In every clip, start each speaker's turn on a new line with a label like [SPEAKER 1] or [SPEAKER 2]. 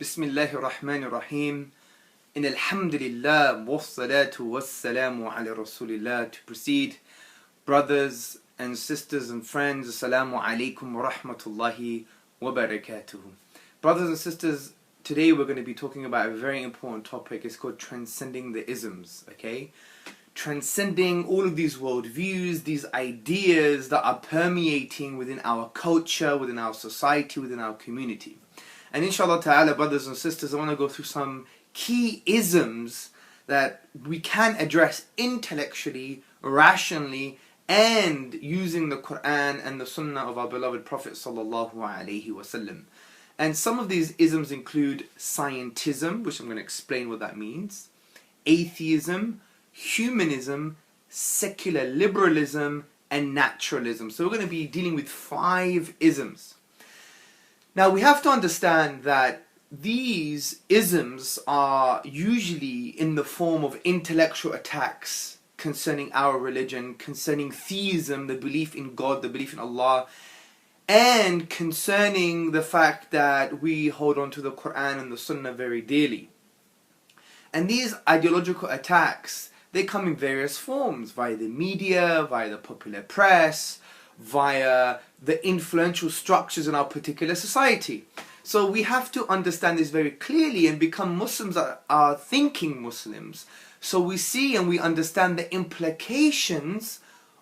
[SPEAKER 1] Bismillahir Rahmanir Rahim. In Alhamdulillah, wassalatu wassalamu ala Rasulillah. To proceed, brothers and sisters and friends, Assalamu alaikum wa rahmatullahi wa barakatuh. Brothers and sisters, today we're going to be talking about a very important topic. It's called transcending the isms, okay? Transcending all of these worldviews, these ideas that are permeating within our culture, within our society, within our community. And inshallah ta'ala, brothers and sisters, I want to go through some key isms that we can address intellectually, rationally, and using the Quran and the Sunnah of our beloved Prophet sallallahu alaihi wasallam. And some of these isms include scientism, which I'm going to explain what that means, atheism, humanism, secular liberalism, and naturalism. So we're going to be dealing with 5 isms. Now we have to understand that these isms are usually in the form of intellectual attacks concerning our religion, concerning theism, the belief in God, the belief in Allah, and concerning the fact that we hold on to the Quran and the Sunnah very dearly. And these ideological attacks, they come in various forms, via the media, via the popular press, via the influential structures in our particular society. So we have to understand this very clearly and become Muslims that are thinking Muslims. So we see and we understand the implications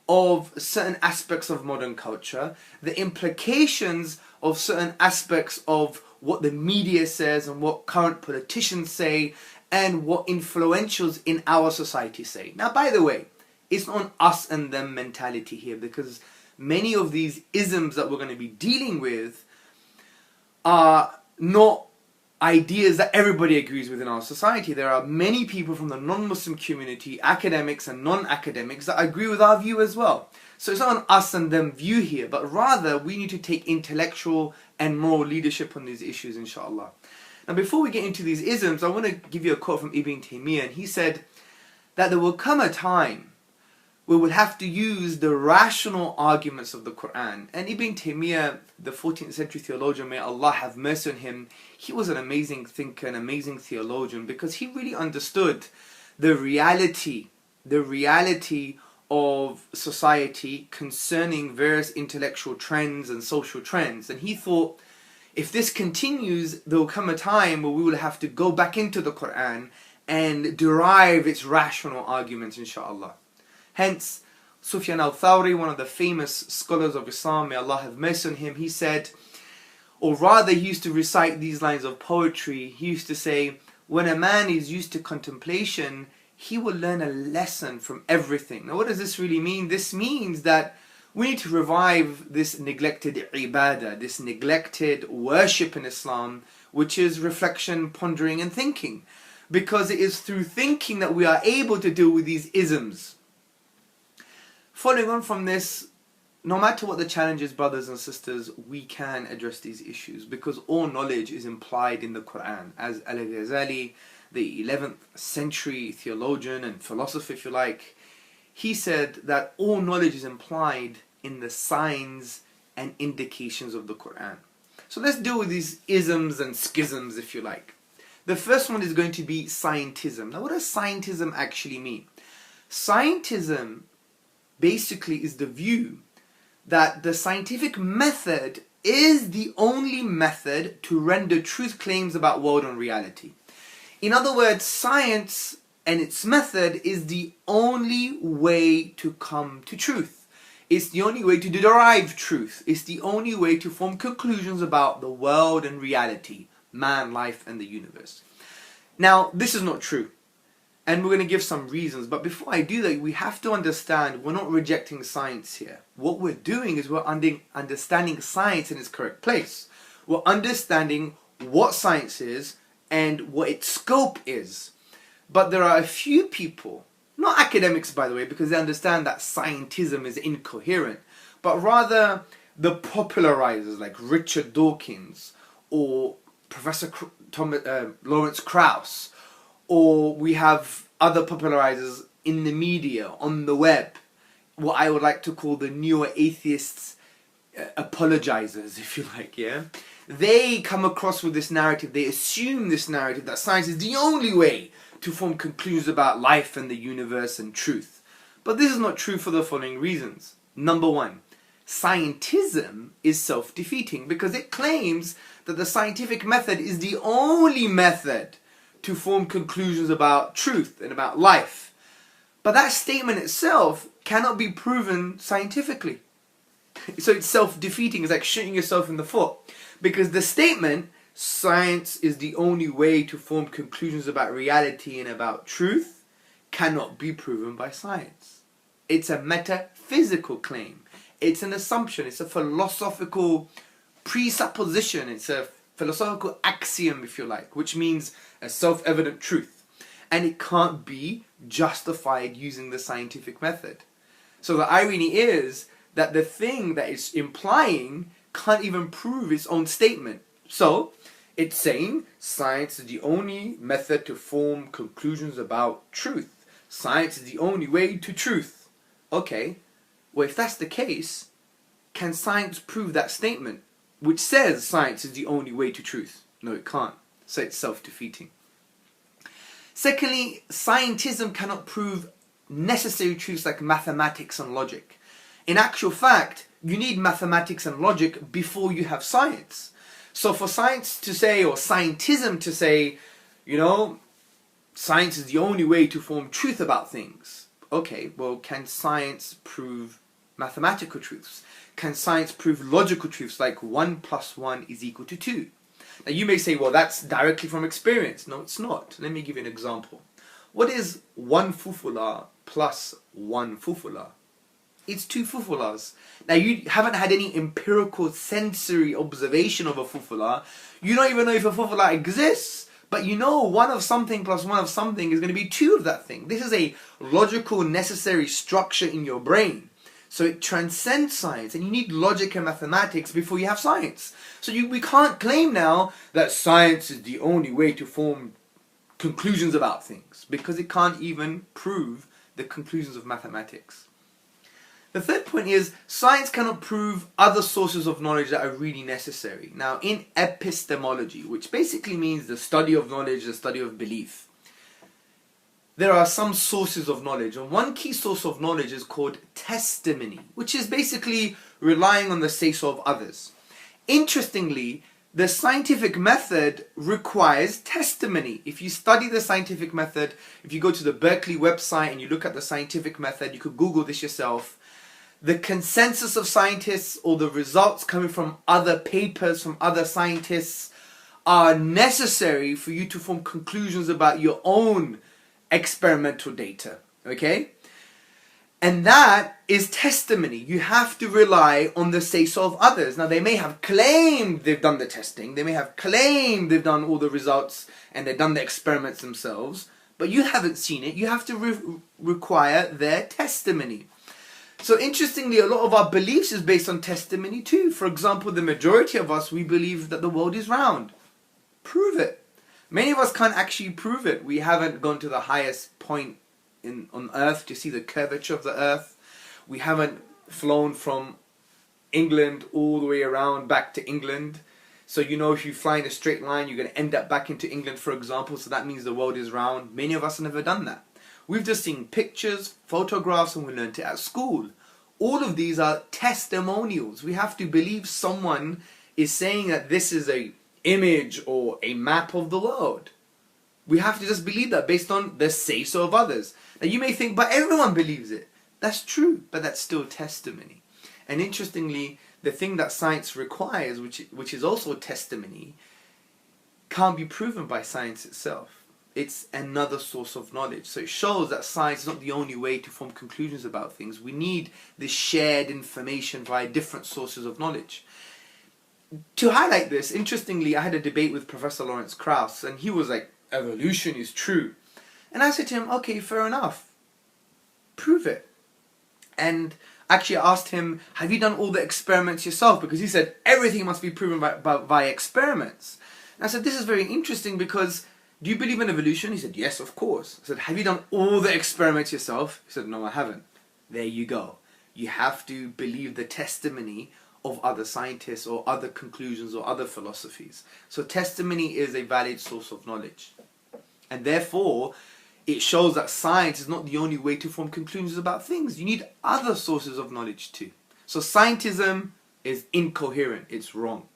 [SPEAKER 1] of certain aspects of modern culture, the implications of certain aspects of what the media says and what current politicians say and what influentials in our society say. Now, by the way, it's not an us and them mentality here, because many of these isms that we're going to be dealing with are not ideas that everybody agrees with in our society. There are many people from the non-Muslim community, academics and non-academics, that agree with our view as well. So it's not an us and them view here, but rather we need to take intellectual and moral leadership on these issues, inshallah. Now before we get into these isms, I want to give you a quote from Ibn Taymiyyah, and he said that there will come a time we will have to use the rational arguments of the Quran. And Ibn Taymiyyah, the 14th century theologian, may Allah have mercy on him, he was an amazing thinker, an amazing theologian, because he really understood the reality of society concerning various intellectual trends and social trends. And he thought, if this continues, there will come a time where we will have to go back into the Quran and derive its rational arguments, inshallah. Hence, Sufyan al-Thawri, one of the famous scholars of Islam, may Allah have mercy on him, he said, or rather he used to recite these lines of poetry. He used to say, when a man is used to contemplation, he will learn a lesson from everything. Now what does this really mean? This means that we need to revive this neglected ibadah, this neglected worship in Islam, which is reflection, pondering and thinking. Because it is through thinking that we are able to deal with these isms. Following on from this, no matter what the challenges, brothers and sisters, we can address these issues, because all knowledge is implied in the Quran. As Al-Ghazali, the 11th century theologian and philosopher, if you like, he said that all knowledge is implied in the signs and indications of the Quran. So let's deal with these isms and schisms, if you like. The first one is going to be scientism. Now what does scientism actually mean? Scientism basically is the view that the scientific method is the only method to render truth claims about world and reality. In other words, science and its method is the only way to come to truth. It's the only way to derive truth. It's the only way to form conclusions about the world and reality, man, life and the universe. Now, this is not true. And we're going to give some reasons. But before I do that, we have to understand we're not rejecting science here. What we're doing is we're understanding science in its correct place. We're understanding what science is and what its scope is. But there are a few people, not academics by the way, because they understand that scientism is incoherent, but rather the popularizers like Richard Dawkins or Professor Lawrence Krauss, or we have other popularizers in the media, on the web, what I would like to call the newer atheists, apologizers, if you like, yeah? They come across with this narrative, they assume this narrative that science is the only way to form conclusions about life and the universe and truth. But this is not true for the following reasons. Number one, scientism is self-defeating because it claims that the scientific method is the only method to form conclusions about truth and about life. But that statement itself cannot be proven scientifically. So it's self-defeating. It's like shooting yourself in the foot. Because the statement, science is the only way to form conclusions about reality and about truth, cannot be proven by science. It's a metaphysical claim. It's an assumption. It's a philosophical presupposition. It's a philosophical axiom, if you like, which means a self-evident truth. And it can't be justified using the scientific method. So the irony is that the thing that it's implying can't even prove its own statement. So it's saying science is the only method to form conclusions about truth. Science is the only way to truth. Okay, well, if that's the case, can science prove that statement, which says science is the only way to truth? No, it can't. So it's self-defeating. Secondly, scientism cannot prove necessary truths like mathematics and logic. In actual fact, you need mathematics and logic before you have science. So for science to say, or scientism to say, you know, science is the only way to form truth about things. Okay, well, can science prove mathematical truths? Can science prove logical truths like 1 + 1 = 2? Now you may say, well, that's directly from experience. No, it's not. Let me give you an example. What is 1 fufula plus 1 fufula? It's 2 fufulas. Now you haven't had any empirical sensory observation of a fufula. You don't even know if a fufula exists. But you know 1 of something plus 1 of something is going to be 2 of that thing. This is a logical necessary structure in your brain. So it transcends science, and you need logic and mathematics before you have science. So we can't claim now that science is the only way to form conclusions about things, because it can't even prove the conclusions of mathematics. The third point is science cannot prove other sources of knowledge that are really necessary. Now, in epistemology, which basically means the study of knowledge, the study of belief, there are some sources of knowledge, and one key source of knowledge is called testimony, which is basically relying on the say-so of others. Interestingly, the scientific method requires testimony. If you study the scientific method, if you go to the Berkeley website and you look at the scientific method, you could Google this yourself, the consensus of scientists or the results coming from other papers from other scientists are necessary for you to form conclusions about your own experimental data, okay? And that is testimony. You have to rely on the say-so of others. Now, they may have claimed they've done the testing, they may have claimed they've done all the results and they've done the experiments themselves, but you haven't seen it. You have to require their testimony. So interestingly, a lot of our beliefs is based on testimony too. For example, the majority of us, we believe that the world is round. Prove it. Many of us can't actually prove it. We haven't gone to the highest point on Earth to see the curvature of the Earth. We haven't flown from England all the way around back to England. So you know if you fly in a straight line, you're going to end up back into England, for example. So that means the world is round. Many of us have never done that. We've just seen pictures, photographs, and we learned it at school. All of these are testimonials. We have to believe someone is saying that this is a image or a map of the world. We have to just believe that based on the say-so of others. Now you may think, but everyone believes it. That's true, but that's still testimony. And interestingly, the thing that science requires, which is also testimony, can't be proven by science itself. It's another source of knowledge. So it shows that science is not the only way to form conclusions about things. We need this shared information via different sources of knowledge. To highlight this, interestingly, I had a debate with Professor Lawrence Krauss, and he was like, evolution is true. And I said to him, okay, fair enough. Prove it. And actually I asked him, have you done all the experiments yourself? Because he said, everything must be proven by experiments. And I said, this is very interesting because, do you believe in evolution? He said, yes, of course. I said, have you done all the experiments yourself? He said, no, I haven't. There you go. You have to believe the testimony of other scientists or other conclusions or other philosophies. So testimony is a valid source of knowledge. And therefore, it shows that science is not the only way to form conclusions about things. You need other sources of knowledge too. So scientism is incoherent. It's wrong.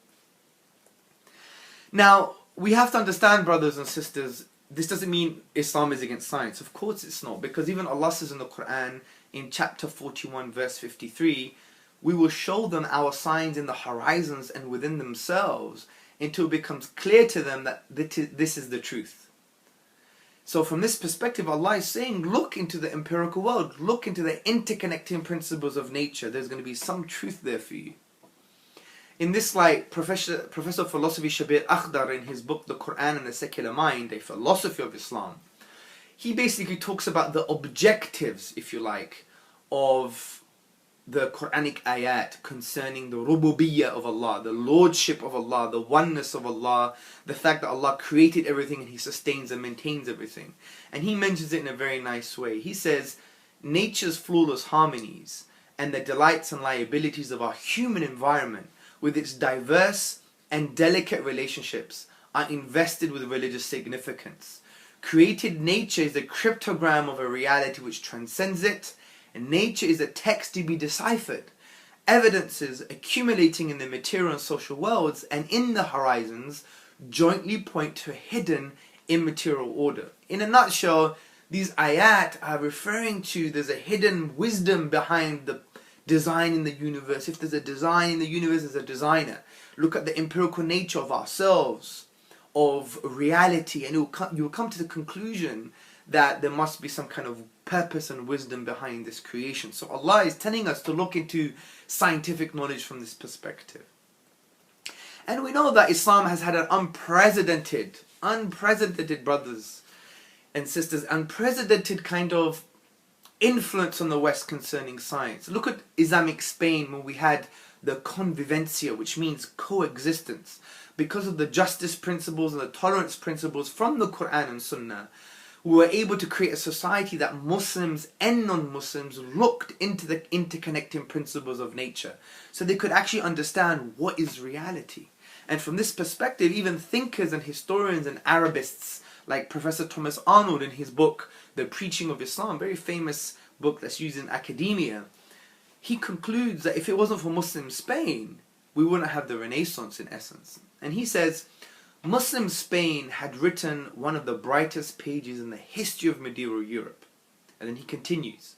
[SPEAKER 1] Now, we have to understand, brothers and sisters, this doesn't mean Islam is against science. Of course it's not. Because even Allah says in the Quran, in chapter 41, verse 53, we will show them our signs in the horizons and within themselves until it becomes clear to them that this is the truth. So from this perspective, Allah is saying, look into the empirical world. Look into the interconnecting principles of nature. There's going to be some truth there for you. In this light, Professor of Philosophy Shabir Akhdar, in his book The Quran and the Secular Mind, a philosophy of Islam, he basically talks about the objectives, if you like, of the Quranic ayat concerning the rububiyyah of Allah, the lordship of Allah, the oneness of Allah, the fact that Allah created everything and He sustains and maintains everything. And he mentions it in a very nice way. He says, nature's flawless harmonies and the delights and liabilities of our human environment with its diverse and delicate relationships are invested with religious significance. Created nature is a cryptogram of a reality which transcends it, and nature is a text to be deciphered. Evidences accumulating in the material and social worlds and in the horizons jointly point to a hidden immaterial order. In a nutshell, these ayat are referring to there's a hidden wisdom behind the design in the universe. If there's a design in the universe, there's a designer. Look at the empirical nature of ourselves, of reality, and you will come to the conclusion that there must be some kind of purpose and wisdom behind this creation. So Allah is telling us to look into scientific knowledge from this perspective. And we know that Islam has had an unprecedented, brothers and sisters, unprecedented kind of influence on the West concerning science. Look at Islamic Spain when we had the convivencia, which means coexistence. Because of the justice principles and the tolerance principles from the Quran and Sunnah, we were able to create a society that Muslims and non-Muslims looked into the interconnecting principles of nature. So they could actually understand what is reality. And from this perspective, even thinkers and historians and Arabists like Professor Thomas Arnold in his book, The Preaching of Islam, very famous book that's used in academia, he concludes that if it wasn't for Muslim Spain, we wouldn't have the Renaissance in essence. And he says, Muslim Spain had written one of the brightest pages in the history of medieval Europe. And then he continues,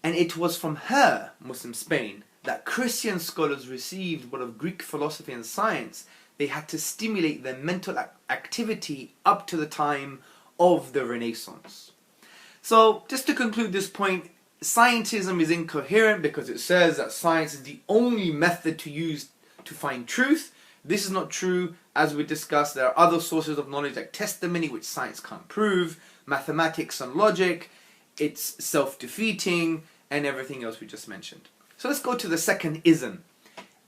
[SPEAKER 1] and it was from her, Muslim Spain, that Christian scholars received what of Greek philosophy and science they had to stimulate their mental activity up to the time of the Renaissance. So, just to conclude this point, scientism is incoherent because it says that science is the only method to use to find truth. This is not true. As we discussed, there are other sources of knowledge like testimony, which science can't prove, mathematics and logic, it's self-defeating, and everything else we just mentioned. So let's go to the second ism,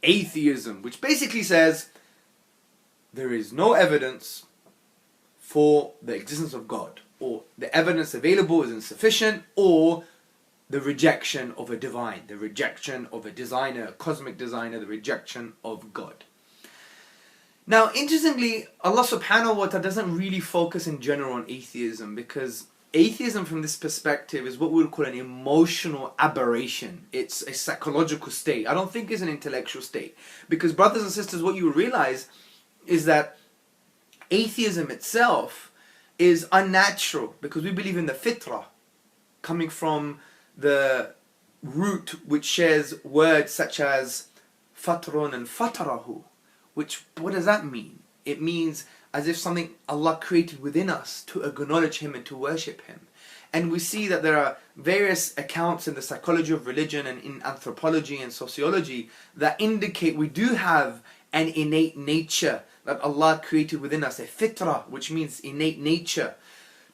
[SPEAKER 1] atheism, which basically says there is no evidence for the existence of God, or the evidence available is insufficient, or the rejection of a divine, the rejection of a designer, a cosmic designer, the rejection of God. Now, interestingly, Allah subhanahu wa ta'ala doesn't really focus in general on atheism, because atheism from this perspective is what we would call an emotional aberration. It's a psychological state. I don't think it's an intellectual state. Because brothers and sisters, what you realize is that atheism itself is unnatural, because we believe in the fitrah, coming from the root which shares words such as fatrun and fatarahu. Which, what does that mean? It means as if something Allah created within us to acknowledge Him and to worship Him. And we see that there are various accounts in the psychology of religion and in anthropology and sociology that indicate we do have an innate nature that Allah created within us, a fitrah, which means innate nature,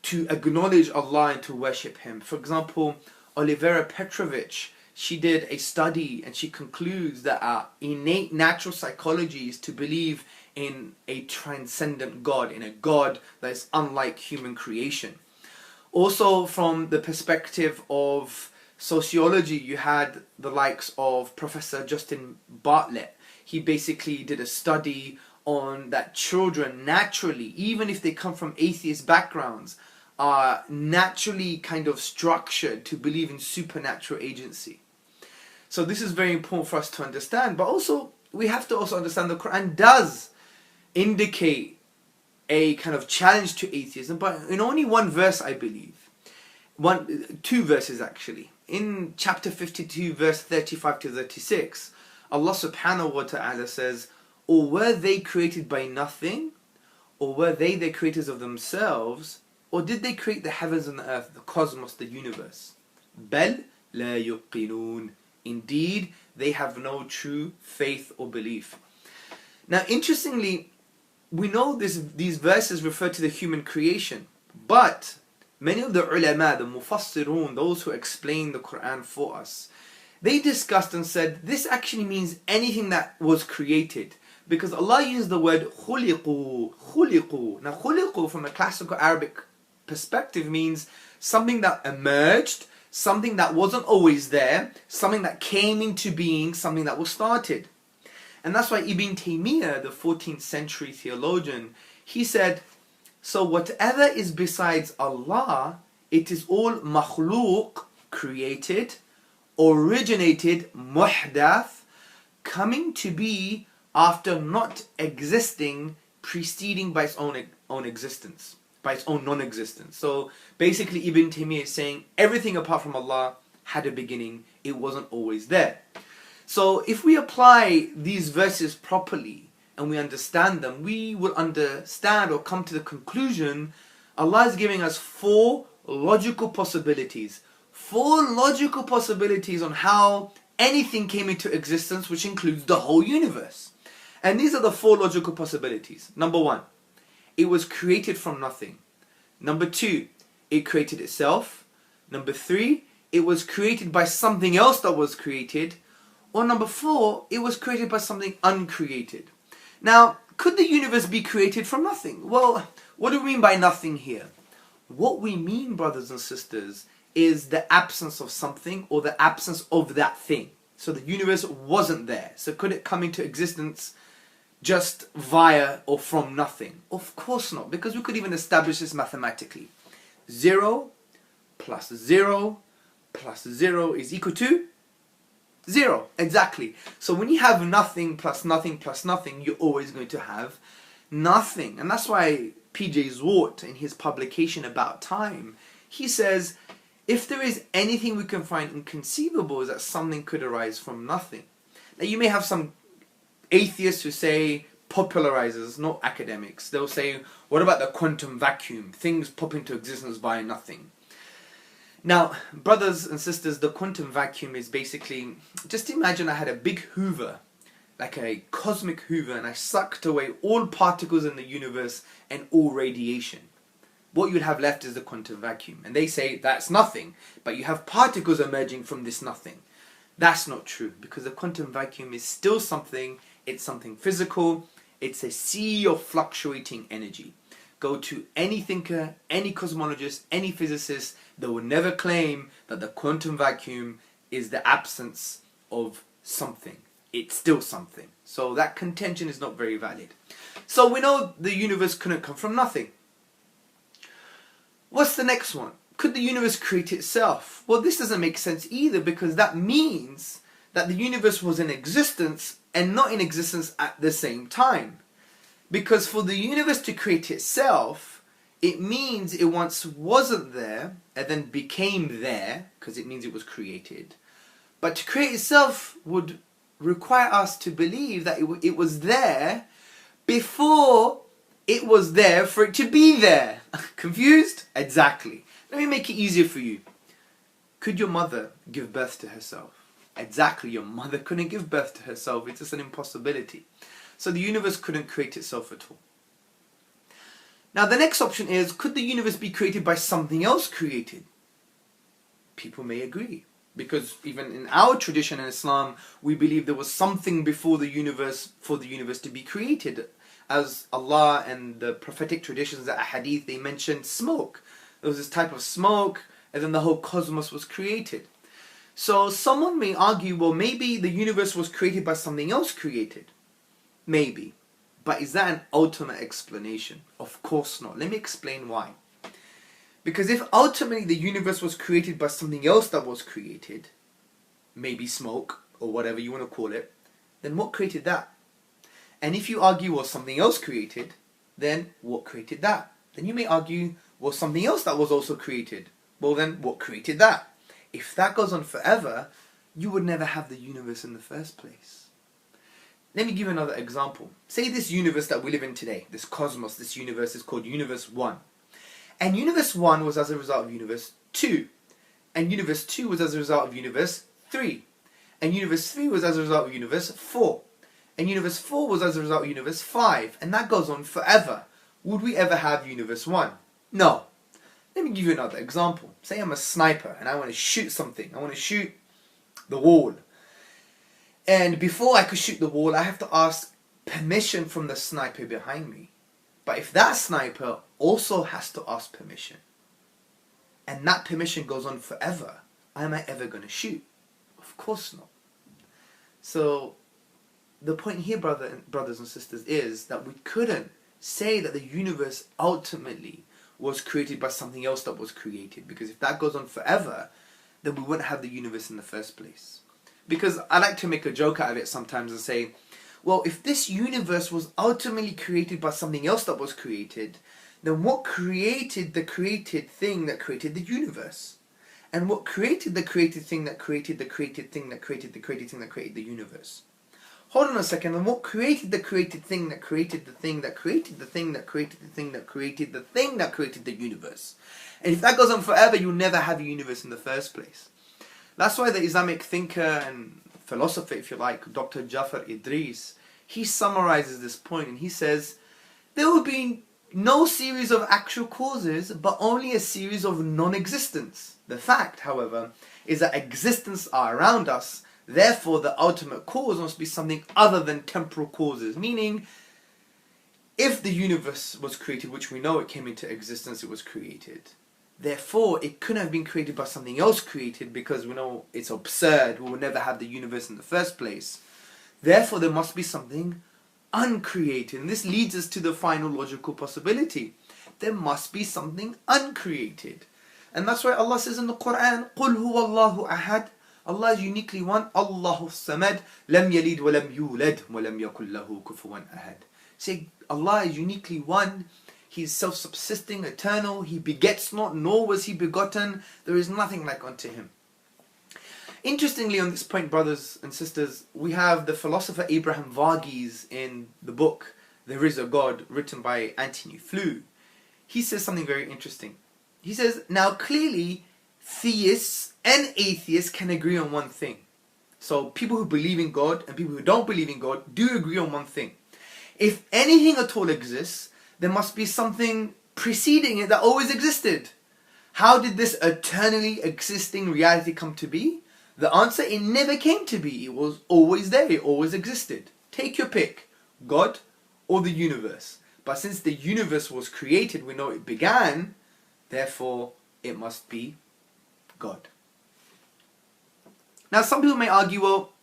[SPEAKER 1] to acknowledge Allah and to worship Him. For example, Olivera Petrovich, she did a study and she concludes that our innate natural psychology is to believe in a transcendent God, in a God that is unlike human creation. Also from the perspective of sociology, you had the likes of Professor Justin Bartlett. He basically did a study on that children naturally, even if they come from atheist backgrounds, are naturally kind of structured to believe in supernatural agency. So this is very important for us to understand, but also we have to also understand the Quran does indicate a kind of challenge to atheism, but in only one verse, I believe. Two verses actually. In chapter 52, verse 35 to 36, Allah subhanahu wa ta'ala says, or were they created by nothing? Or were they the creators of themselves? Or did they create the heavens and the earth, the cosmos, the universe? Bal la yuqinun. Indeed, they have no true faith or belief. Now, interestingly, we know these verses refer to the human creation, but many of the ulama, the mufassirun, those who explain the Quran for us, they discussed and said this actually means anything that was created, because Allah used the word khuliqu, khuliqu. Now, khuliqu from a classical Arabic perspective means something that emerged, something that wasn't always there, something that came into being, something that was started. And that's why Ibn Taymiyyah, the 14th century theologian, he said, so whatever is besides Allah, it is all makhluq, created, originated, muhdath, coming to be after not existing, preceding by its own existence, by its own non-existence. So basically Ibn Taymiyyah is saying everything apart from Allah had a beginning, it wasn't always there. So if we apply these verses properly and we understand them, we will understand or come to the conclusion Allah is giving us four logical possibilities. Four logical possibilities on how anything came into existence, which includes the whole universe. And these are the four logical possibilities. Number one, it was created from nothing. Number two, it created itself. Number three, it was created by something else that was created. Or number four, it was created by something uncreated. Now, could the universe be created from nothing? Well, what do we mean by nothing here? What we mean, brothers and sisters, is the absence of something or the absence of that thing. So the universe wasn't there. So could it come into existence just via or from nothing? Of course not, because we could even establish this mathematically. 0 plus 0 plus 0 is equal to 0. Exactly. So when you have nothing plus nothing plus nothing, you're always going to have nothing. And that's why P.J. Zwart, in his publication About Time, he says, if there is anything we can find inconceivable, is that something could arise from nothing. Now you may have some atheists who say, popularizers, not academics, they'll say, what about the quantum vacuum? Things pop into existence by nothing. Now, brothers and sisters, the quantum vacuum is basically, just imagine I had a big hoover, like a cosmic hoover, and I sucked away all particles in the universe and all radiation. What you'd have left is the quantum vacuum. And they say that's nothing, but you have particles emerging from this nothing. That's not true, because the quantum vacuum is still something. It's something physical. It's a sea of fluctuating energy. Go to any thinker, any cosmologist, any physicist, they will never claim that the quantum vacuum is the absence of something. It's still something. So that contention is not very valid. So we know the universe couldn't come from nothing. What's the next one? Could the universe create itself? Well, this doesn't make sense either, because that means that the universe was in existence and not in existence at the same time. Because for the universe to create itself, it means it once wasn't there and then became there, because it means it was created. But to create itself would require us to believe that it was there before it was there for it to be there. Confused? Exactly. Let me make it easier for you. Could your mother give birth to herself? Exactly, your mother couldn't give birth to herself. It's just an impossibility. So the universe couldn't create itself at all. Now the next option is, could the universe be created by something else created? People may agree, because even in our tradition in Islam, we believe there was something before the universe for the universe to be created. As Allah and the prophetic traditions, the ahadith, they mentioned smoke. There was this type of smoke, and then the whole cosmos was created. So someone may argue, well, maybe the universe was created by something else created. Maybe. But is that an ultimate explanation? Of course not. Let me explain why. Because if ultimately the universe was created by something else that was created, maybe smoke or whatever you want to call it, then what created that? And if you argue, well, something else created, then what created that? Then you may argue, well, something else that was also created. Well, then what created that? If that goes on forever, you would never have the universe in the first place. Let me give you another example. Say this universe that we live in today, this cosmos, this universe is called Universe 1. And Universe 1 was as a result of Universe 2. And Universe 2 was as a result of Universe 3. And Universe 3 was as a result of Universe 4. And Universe 4 was as a result of Universe 5. And that goes on forever. Would we ever have Universe 1? No. Let me give you another example. Say I'm a sniper and I want to shoot something. I want to shoot the wall. And before I could shoot the wall, I have to ask permission from the sniper behind me. But if that sniper also has to ask permission, and that permission goes on forever, am I ever going to shoot? Of course not. So the point here, brothers and sisters, is that we couldn't say that the universe ultimately was created by something else that was created. Because if that goes on forever, then we wouldn't have the universe in the first place. Because I like to make a joke out of it sometimes and say, well, if this universe was ultimately created by something else that was created, then what created the created thing that created the universe? And what created the created thing that created the created thing that created the created thing that created the universe? Hold on a second, and what created the created thing that created the thing that created the thing that created the thing that created the thing that created the universe? And if that goes on forever, you'll never have a universe in the first place. That's why the Islamic thinker and philosopher, if you like, Dr. Jafar Idris, he summarizes this point and he says, there will be no series of actual causes, but only a series of non-existence. The fact, however, is that existence are around us. Therefore, the ultimate cause must be something other than temporal causes. Meaning, if the universe was created, which we know it came into existence, it was created. Therefore, it couldn't have been created by something else created, because we know it's absurd. We will never have the universe in the first place. Therefore, there must be something uncreated. And this leads us to the final logical possibility. There must be something uncreated. And that's why Allah says in the Quran, قُلْ هُوَ اللَّهُ أَحَدٌ. Allah is uniquely one. Allahu Samad. لَمْ يَلِدْ وَلَمْ يُولَدْ وَلَمْ يَكُنْ لَهُ كُفُوًا أَحَدٌ. Say, Allah is uniquely one. He is self-subsisting, eternal. He begets not, nor was He begotten. There is nothing like unto Him. Interestingly, on this point, brothers and sisters, we have the philosopher Abraham Varghese in the book There Is a God, written by Antony Flew. He says something very interesting. He says, now clearly, theists and atheists can agree on one thing. So people who believe in God and people who don't believe in God do agree on one thing. If anything at all exists, there must be something preceding it that always existed. How did this eternally existing reality come to be? The answer, it never came to be. It was always there. It always existed. Take your pick, God or the universe. But since the universe was created, we know it began, therefore it must be God. Now some people may argue, well,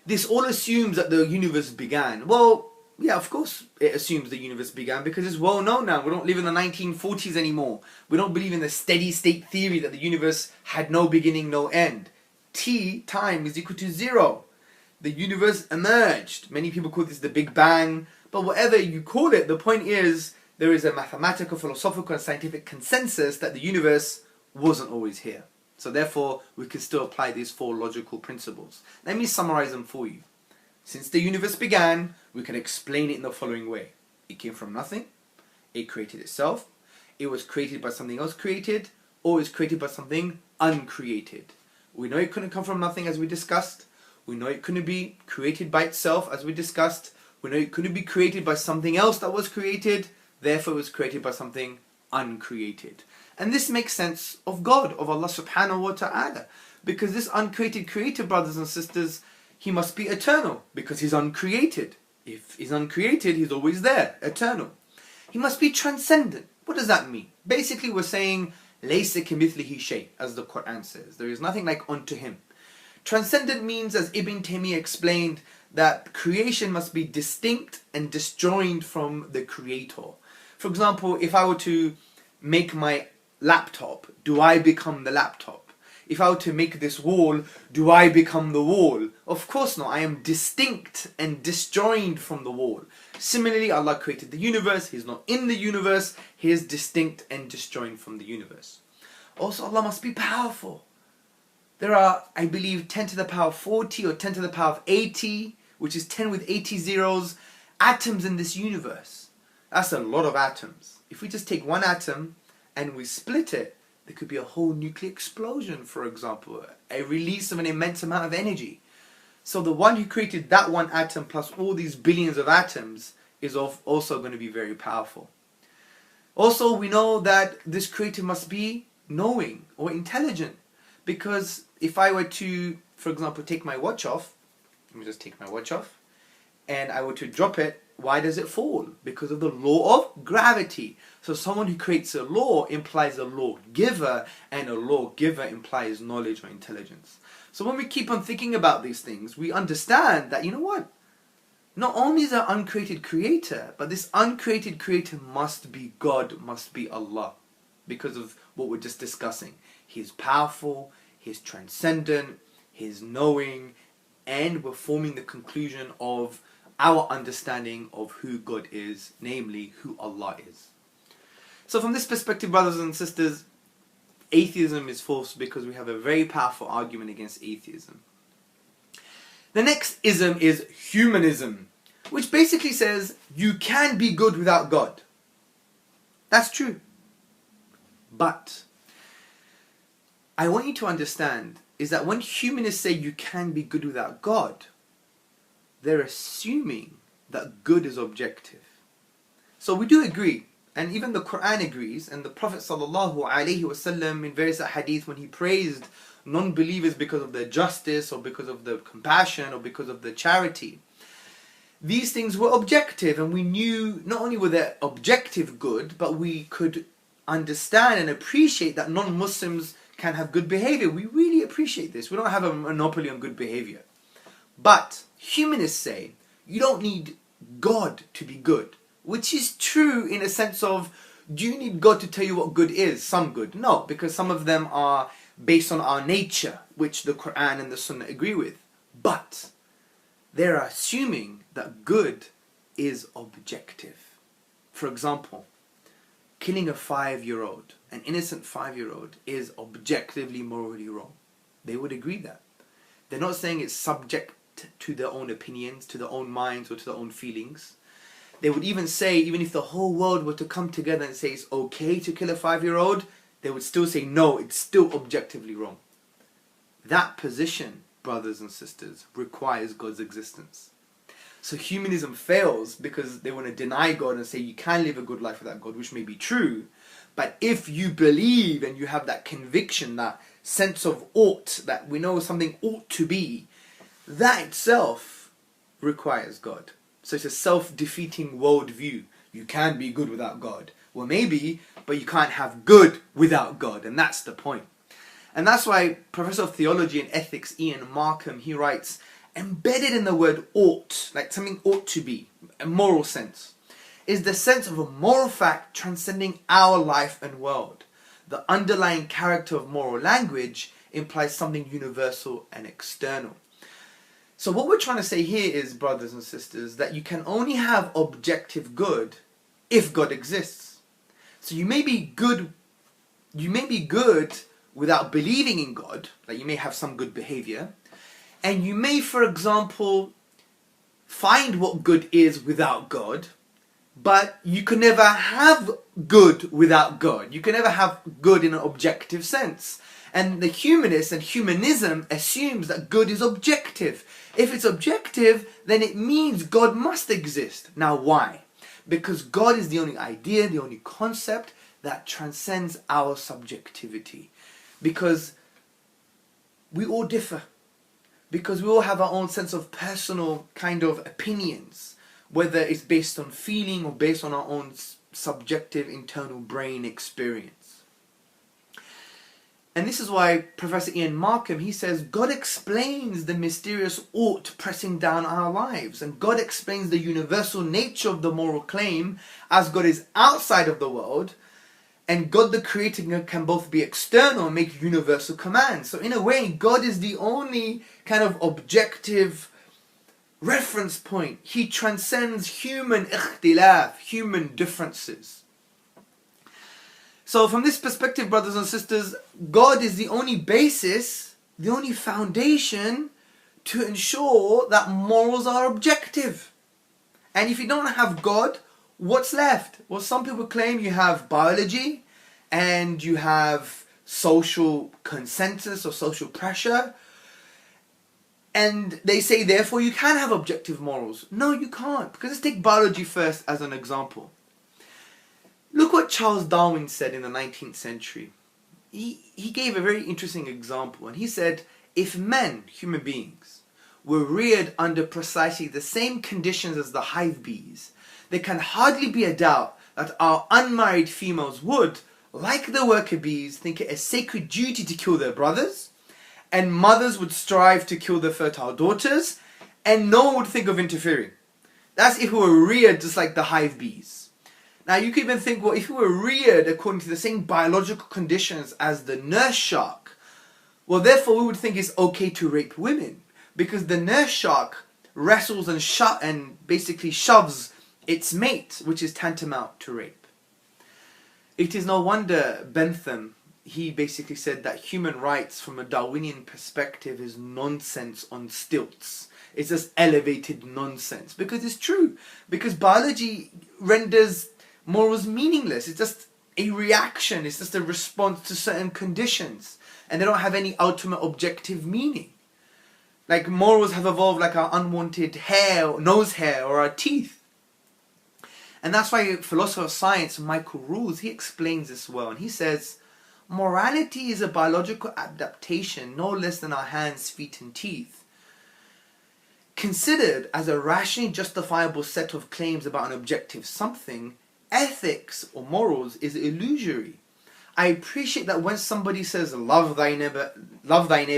[SPEAKER 1] this all assumes that the universe began. Well, yeah, of course it assumes the universe began, because it's well known now. We don't live in the 1940s anymore. We don't believe in the steady state theory that the universe had no beginning, no end. Time is equal to 0. The universe emerged. Many people call this the Big Bang, but whatever you call it, the point is there is a mathematical, philosophical and scientific consensus that the universe wasn't always here. So therefore, we can still apply these 4 logical principles. Let me summarize them for you. Since the universe began, we can explain it in the following way. It came from nothing. It created itself. It was created by something else created, or it was created by something uncreated. We know it couldn't come from nothing, as we discussed. We know it couldn't be created by itself, as we discussed. We know it couldn't be created by something else that was created. Therefore, it was created by something uncreated. And this makes sense of God, of Allah subhanahu wa ta'ala. Because this uncreated creator, brothers and sisters, He must be eternal, because He's uncreated. If He's uncreated, He's always there, eternal. He must be transcendent. What does that mean? Basically, we're saying لَيْسَ كَمِثْلِهِ شَيْءٍ, as the Quran says. There is nothing like unto him. Transcendent means, as Ibn Taymiyyah explained, that creation must be distinct and disjoined from the creator. For example, if I were to make my laptop, do I become the laptop? If I were to make this wall, do I become the wall? Of course not. I am distinct and disjoined from the wall. Similarly, Allah created the universe. He is not in the universe. He is distinct and disjoined from the universe. Also, Allah must be powerful. There are, I believe, 10 to the power 40 or 10 to the power of 80, which is 10 with 80 zeros, atoms in this universe. That's a lot of atoms. If we just take one atom and we split it, there could be a whole nuclear explosion, for example, a release of an immense amount of energy. So the one who created that one atom plus all these billions of atoms is also going to be very powerful. Also, we know that this creator must be knowing or intelligent, because if I were to, for example, take my watch off, let me just take my watch off, and I were to drop it, why does it fall? Because of the law of gravity. So someone who creates a law implies a lawgiver, and a lawgiver implies knowledge or intelligence. So when we keep on thinking about these things, we understand that, you know what? Not only is there an uncreated creator, but this uncreated creator must be God, must be Allah. Because of what we're just discussing. He is powerful, He is transcendent, He is knowing, and we're forming the conclusion of our understanding of who God is, namely who Allah is. So from this perspective, brothers and sisters, atheism is false because we have a very powerful argument against atheism. The next ism is humanism, which basically says you can be good without God. That's true. But I want you to understand is that when humanists say you can be good without God, they're assuming that good is objective. So we do agree, and even the Quran agrees, and the Prophet ﷺ in various hadith, when he praised non-believers because of their justice or because of their compassion or because of their charity, these things were objective, and we knew not only were they objective good, but we could understand and appreciate that non-Muslims can have good behavior. We really appreciate this. We don't have a monopoly on good behavior. But humanists say you don't need God to be good, which is true in a sense of, do you need God to tell you what good is? Some good. No, because some of them are based on our nature, which the Quran and the Sunnah agree with. But they're assuming that good is objective. For example, killing a 5-year-old, an innocent 5-year-old, is objectively morally wrong. They would agree that. They're not saying it's subject to their own opinions, to their own minds, or to their own feelings. They would even say, even if the whole world were to come together and say it's okay to kill a 5-year-old, they would still say no, it's still objectively wrong. That position, brothers and sisters, requires God's existence. So humanism fails because they want to deny God and say you can live a good life without God, which may be true. But if you believe and you have that conviction, that sense of ought, that we know something ought to be, that itself requires God. So it's a self-defeating worldview. You can be good without God. Well, maybe, but you can't have good without God. And that's the point. And that's why Professor of Theology and Ethics Ian Markham, he writes, embedded in the word ought, like something ought to be, a moral sense, is the sense of a moral fact transcending our life and world. The underlying character of moral language implies something universal and external. So what we're trying to say here is, brothers and sisters, that you can only have objective good if God exists. So you may be good without believing in God, like you may have some good behavior, and you may, for example, find what good is without God, but you can never have good without God. You can never have good in an objective sense. And the humanist and humanism assumes that good is objective. If it's objective, then it means God must exist. Now why? Because God is the only idea, the only concept that transcends our subjectivity. Because we all differ. Because we all have our own sense of personal kind of opinions, whether it's based on feeling or based on our own subjective internal brain experience. And this is why Professor Ian Markham, he says, God explains the mysterious ought pressing down our lives. And God explains the universal nature of the moral claim as God is outside of the world. And God the Creator can both be external and make universal commands. So in a way, God is the only kind of objective reference point. He transcends human ikhtilaf, human differences. So from this perspective, brothers and sisters, God is the only basis, the only foundation to ensure that morals are objective. And if you don't have God, what's left? Well, some people claim you have biology and you have social consensus or social pressure. And they say, therefore, you can have objective morals. No, you can't. Because let's take biology first as an example. Look what Charles Darwin said in the 19th century. He gave a very interesting example. And he said, if men, human beings, were reared under precisely the same conditions as the hive bees, there can hardly be a doubt that our unmarried females would, like the worker bees, think it a sacred duty to kill their brothers, and mothers would strive to kill their fertile daughters, and no one would think of interfering. That's if we were reared just like the hive bees. Now you could even think, well, if we were reared according to the same biological conditions as the nurse shark, well, therefore we would think it's okay to rape women, because the nurse shark wrestles and basically shoves its mate, which is tantamount to rape. It is no wonder Bentham, he basically said that human rights from a Darwinian perspective is nonsense on stilts. It's just elevated nonsense. Because it's true. Because biology renders morals meaningless. It's just a reaction. It's just a response to certain conditions. And they don't have any ultimate objective meaning. Like morals have evolved like our unwanted hair, nose hair, or our teeth. And that's why philosopher of science Michael Rules, he explains this well. And he says, morality is a biological adaptation no less than our hands, feet and teeth. Considered as a rationally justifiable set of claims about an objective something, ethics or morals is illusory. I appreciate that when somebody says love thy neighbor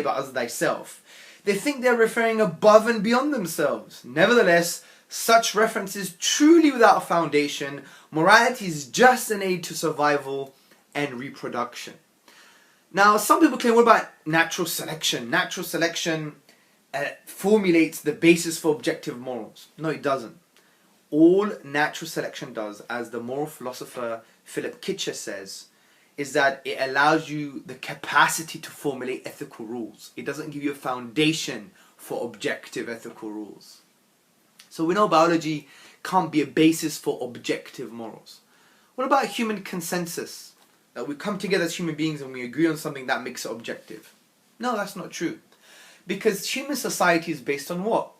[SPEAKER 1] as thyself, they think they're referring above and beyond themselves. Nevertheless, such reference is truly without foundation. Morality is just an aid to survival and reproduction. Now, some people claim, what about natural selection? Natural selection formulates the basis for objective morals. No, it doesn't. All natural selection does, as the moral philosopher Philip Kitcher says, is that it allows you the capacity to formulate ethical rules. It doesn't give you a foundation for objective ethical rules. So we know biology can't be a basis for objective morals. What about human consensus? That we come together as human beings and we agree on something that makes it objective. No, that's not true. Because human society is based on what?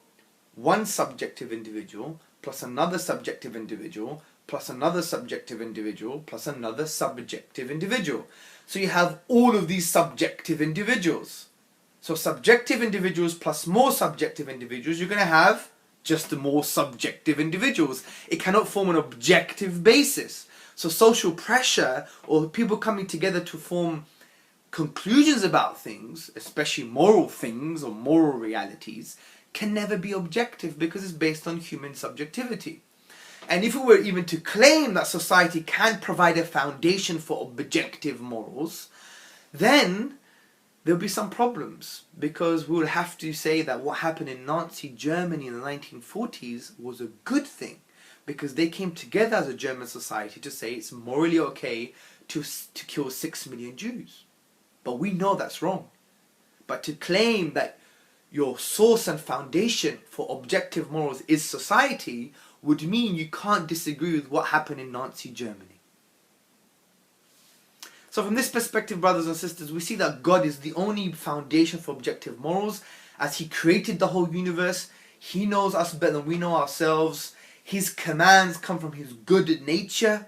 [SPEAKER 1] One subjective individual plus another subjective individual plus another subjective individual plus another subjective individual. So you have all of these subjective individuals. So subjective individuals plus more subjective individuals, you're going to have just more subjective individuals. It cannot form an objective basis. So social pressure or people coming together to form conclusions about things, especially moral things or moral realities, can never be objective because it's based on human subjectivity. And if we were even to claim that society can provide a foundation for objective morals, then there'll be some problems, because we will have to say that what happened in Nazi Germany in the 1940s was a good thing, because they came together as a German society to say it's morally okay to kill 6 million Jews. But we know that's wrong. But to claim that your source and foundation for objective morals is society would mean you can't disagree with what happened in Nazi Germany. So from this perspective, brothers and sisters, we see that God is the only foundation for objective morals. As He created the whole universe, He knows us better than we know ourselves. His commands come from His good nature.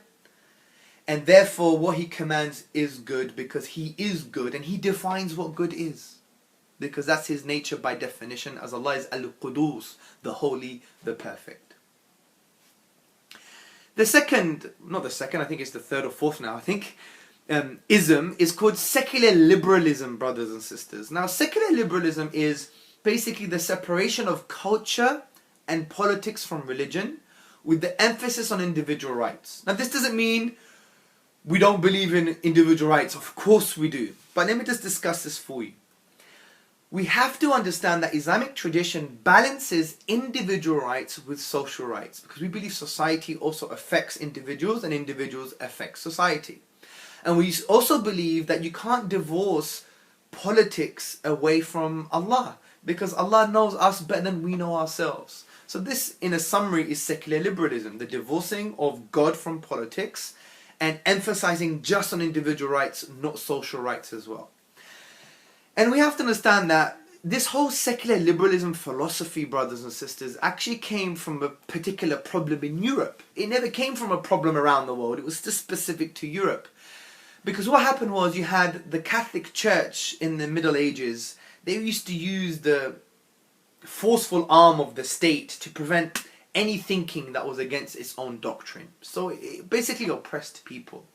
[SPEAKER 1] And therefore what He commands is good because He is good. And He defines what good is. Because that's His nature by definition, as Allah is Al-Qudus, the holy, the perfect. I think it's the third or fourth now, ism is called secular liberalism, brothers and sisters. Now, secular liberalism is basically the separation of culture and politics from religion, with the emphasis on individual rights. Now, this doesn't mean we don't believe in individual rights. Of course we do. But let me just discuss this for you. We have to understand that Islamic tradition balances individual rights with social rights, because we believe society also affects individuals and individuals affect society. And we also believe that you can't divorce politics away from Allah, because Allah knows us better than we know ourselves. So this, in a summary, is secular liberalism, the divorcing of God from politics and emphasizing just on individual rights, not social rights as well. And we have to understand that this whole secular liberalism philosophy, brothers and sisters, actually came from a particular problem in Europe. It never came from a problem around the world. It was just specific to Europe. Because what happened was, you had the Catholic Church in the Middle Ages. They used to use the forceful arm of the state to prevent any thinking that was against its own doctrine. So it basically oppressed people.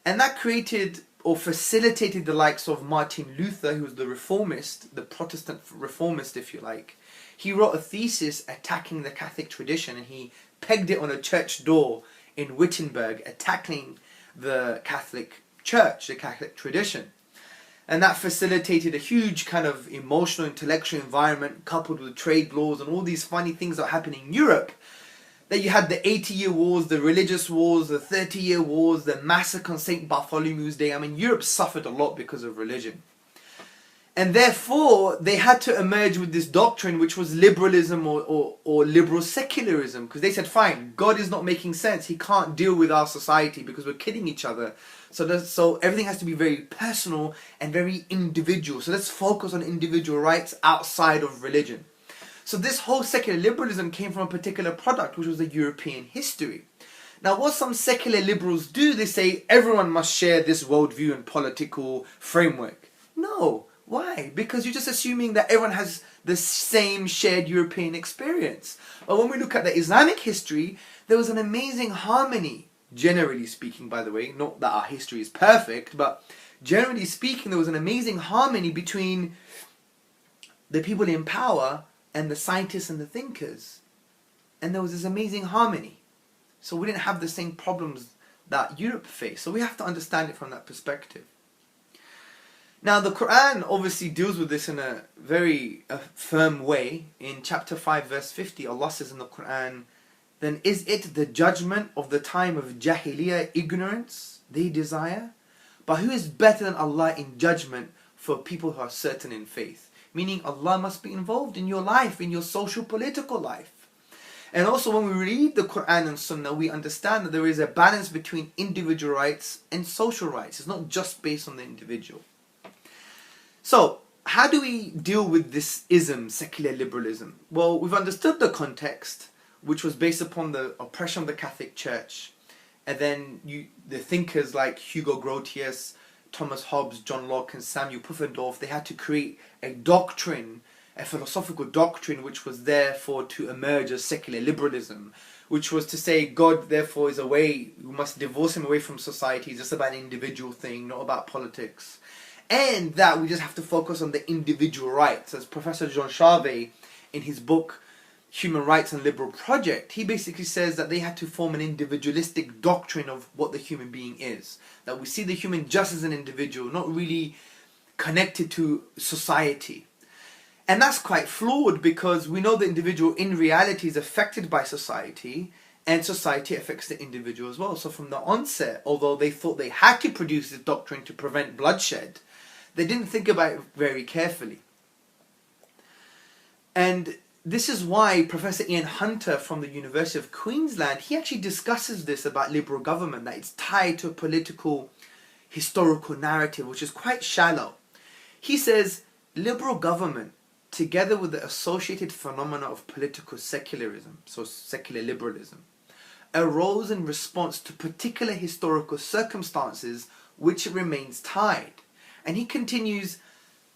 [SPEAKER 1] And that created or facilitated the likes of Martin Luther, who was the reformist, the Protestant reformist, if you like. He wrote a thesis attacking the Catholic tradition, and he pegged it on a church door in Wittenberg, attacking the Catholic Church, the Catholic tradition. And that facilitated a huge kind of emotional, intellectual environment, coupled with trade laws and all these funny things that are happening in Europe. That you had the 80-year wars, the religious wars, the 30-year wars, the massacre on St. Bartholomew's Day. I mean, Europe suffered a lot because of religion. And therefore, they had to emerge with this doctrine, which was liberalism or liberal secularism. Because they said, fine, God is not making sense. He can't deal with our society because we're killing each other. So everything has to be very personal and very individual. So let's focus on individual rights outside of religion. So this whole secular liberalism came from a particular product, which was the European history. Now, what some secular liberals do, they say everyone must share this worldview and political framework. No. Why? Because you're just assuming that everyone has the same shared European experience. But when we look at the Islamic history, there was an amazing harmony, generally speaking, by the way. Not that our history is perfect, but generally speaking, there was an amazing harmony between the people in power and the scientists and the thinkers. And there was this amazing harmony. So we didn't have the same problems that Europe faced. So we have to understand it from that perspective. Now, the Quran obviously deals with this in a very firm way. In chapter 5, verse 50, Allah says in the Quran, "Then is it the judgment of the time of Jahiliyyah, ignorance, they desire? But who is better than Allah in judgment for people who are certain in faith?" Meaning, Allah must be involved in your life, in your social, political life. And also, when we read the Quran and Sunnah, we understand that there is a balance between individual rights and social rights. It's not just based on the individual. So, how do we deal with this ism, secular liberalism? Well, we've understood the context, which was based upon the oppression of the Catholic Church. And then the thinkers like Hugo Grotius, Thomas Hobbes, John Locke and Samuel Pufendorf, they had to create a doctrine, a philosophical doctrine, which was therefore to emerge as secular liberalism, which was to say God therefore is away, we must divorce him away from society, it's just about an individual thing, not about politics. And that we just have to focus on the individual rights. As Professor Jean Charvet, in his book Human Rights and Liberal Project, he basically says that they had to form an individualistic doctrine of what the human being is. That we see the human just as an individual, not really connected to society. And that's quite flawed, because we know the individual in reality is affected by society, and society affects the individual as well. So from the onset, although they thought they had to produce this doctrine to prevent bloodshed, they didn't think about it very carefully. And this is why Professor Ian Hunter from the University of Queensland, he actually discusses this about liberal government, that it's tied to a political, historical narrative, which is quite shallow. He says, liberal government, together with the associated phenomena of political secularism, so secular liberalism, arose in response to particular historical circumstances which remains tied. And he continues,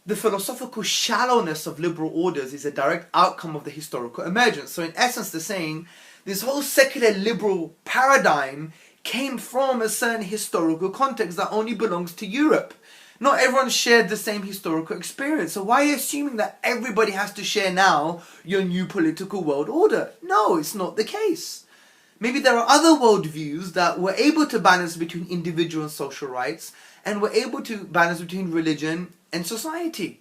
[SPEAKER 1] the philosophical shallowness of liberal orders is a direct outcome of the historical emergence. So in essence, they're saying this whole secular liberal paradigm came from a certain historical context that only belongs to Europe. Not everyone shared the same historical experience. So why are you assuming that everybody has to share now your new political world order? No, it's not the case. Maybe there are other worldviews that were able to balance between individual and social rights, and were able to balance between religion and society.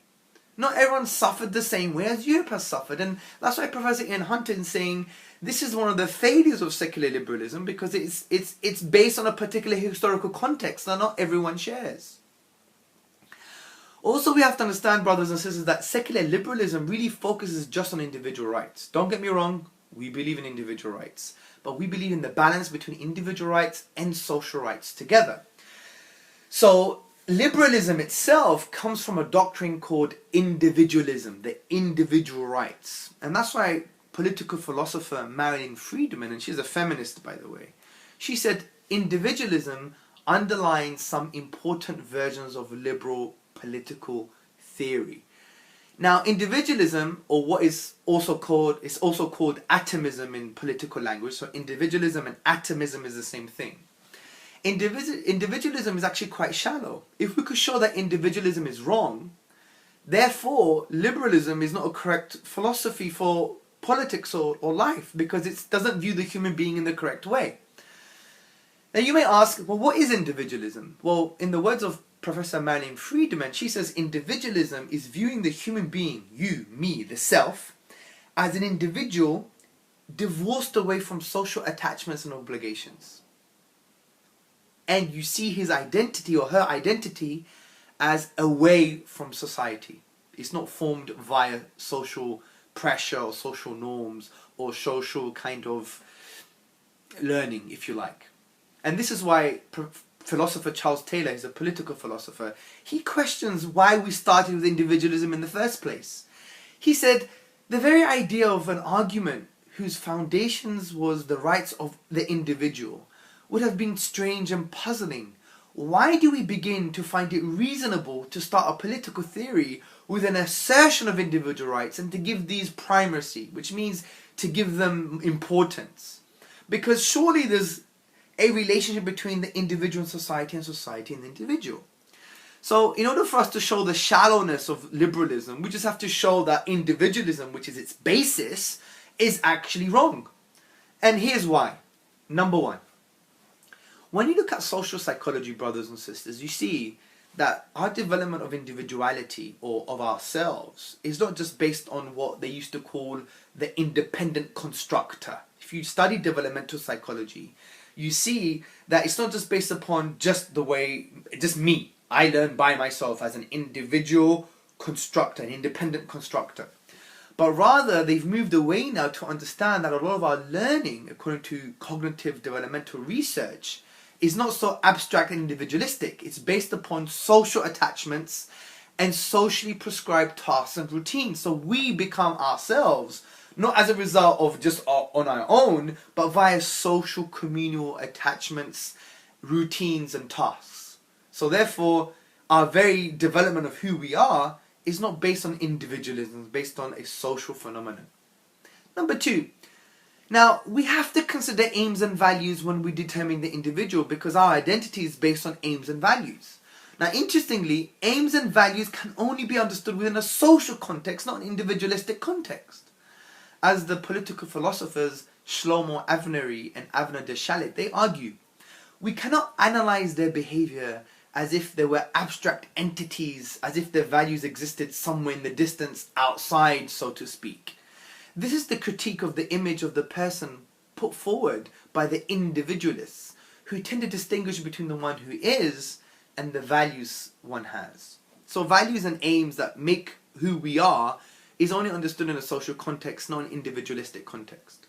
[SPEAKER 1] Not everyone suffered the same way as Europe has suffered. And that's why Professor Ian Hunter is saying this is one of the failures of secular liberalism, because it's based on a particular historical context that not everyone shares. Also, we have to understand, brothers and sisters, that secular liberalism really focuses just on individual rights. Don't get me wrong, we believe in individual rights, but we believe in the balance between individual rights and social rights together. So, liberalism itself comes from a doctrine called individualism, the individual rights. And that's why political philosopher Marilyn Friedman, and she's a feminist by the way, she said individualism underlines some important versions of liberal political theory. Now, individualism, or what is also called atomism in political language, so individualism and atomism is the same thing. Individualism is actually quite shallow. If we could show that individualism is wrong, therefore liberalism is not a correct philosophy for politics or life, because it doesn't view the human being in the correct way. Now you may ask, well, what is individualism? Well, in the words of Professor Marilyn Friedman, she says individualism is viewing the human being, you, me, the self, as an individual divorced away from social attachments and obligations. And you see his identity or her identity as away from society. It's not formed via social pressure or social norms or social kind of learning, if you like. And this is why philosopher Charles Taylor, who's a political philosopher, he questions why we started with individualism in the first place. He said, the very idea of an argument whose foundations was the rights of the individual would have been strange and puzzling. Why do we begin to find it reasonable to start a political theory with an assertion of individual rights and to give these primacy, which means to give them importance? Because surely there's a relationship between the individual and society and the individual. So in order for us to show the shallowness of liberalism, we just have to show that individualism, which is its basis, is actually wrong. And here's why. Number one, when you look at social psychology, brothers and sisters, you see that our development of individuality or of ourselves is not just based on what they used to call the independent constructor. If you study developmental psychology, you see that it's not just based upon just the way, just me. I learn by myself as an individual constructor, an independent constructor. But rather, they've moved away now to understand that a lot of our learning, according to cognitive developmental research, is not so abstract and individualistic. It's based upon social attachments and socially prescribed tasks and routines. So we become ourselves, not as a result of just on our own, but via social communal attachments, routines and tasks. So therefore, our very development of who we are is not based on individualism, it's based on a social phenomenon. Number two, now we have to consider aims and values when we determine the individual, because our identity is based on aims and values. Now interestingly, aims and values can only be understood within a social context, not an individualistic context. As the political philosophers Shlomo Avnery and Avner de Shalit, they argue, we cannot analyze their behavior as if they were abstract entities, as if their values existed somewhere in the distance, outside, so to speak. This is the critique of the image of the person put forward by the individualists, who tend to distinguish between the one who is and the values one has. So values and aims that make who we are is only understood in a social context, not an individualistic context.